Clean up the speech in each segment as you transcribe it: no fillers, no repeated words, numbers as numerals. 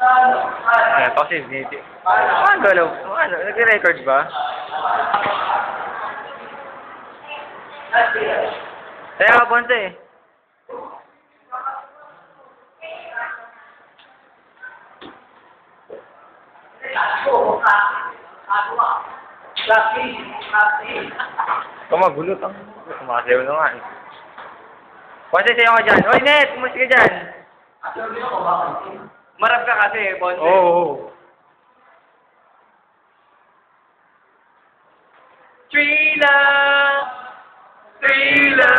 Ayan, kasi hindi. Ano galaw? Ano? Nag-record ba? Kaya ka, Ponce. Kumagulot ang sumasayaw na nga eh. Ponce, sayo ka dyan. Hoy, Net! Kumus ka dyan. Marap ka kasi, Ponce. Oo. Trila! Trila!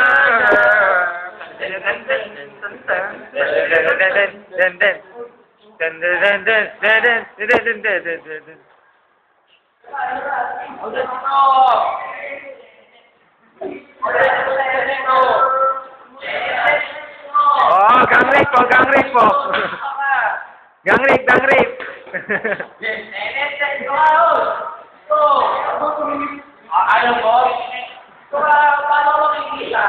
Oh, gang rape po, gang rape po. Gang rape, gang rape. Alam mo? Paano ko makikita?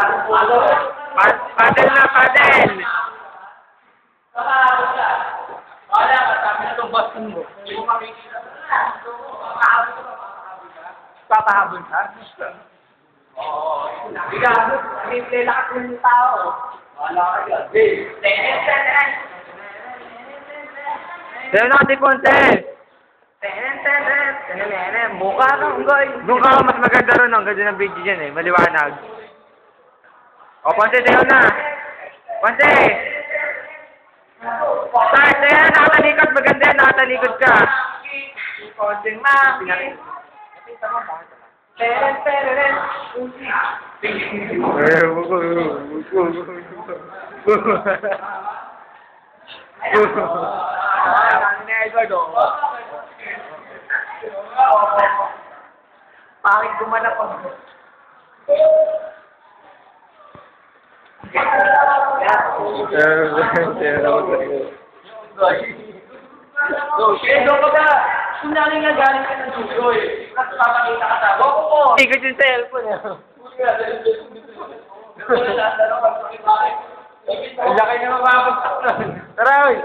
Padel na, padel. Wala ka, sabi na itong Boston mo. Hindi mo makikita. Papahabol ka? Oo. Hindi lakas ng tao. Wala ka yan. Sayo na kasi, Ponce. Mukha kang goy. Doon ka mas maganda ron. Ang ganda ng video dyan eh. Maliwanag. O, Ponce, sayo na. Ponce! Start na yan. Nakatalikod. Maganda yan. Nakatalikod ka. Ponce, mami. Teren. Pangit gumanap ako. Doon ka ba? Kunyari nga galing ka ng Sugoy. At papakita ka sa boko po. Ikot yung cellphone eh. Ang laki na mapapagsak na. Tara, oy.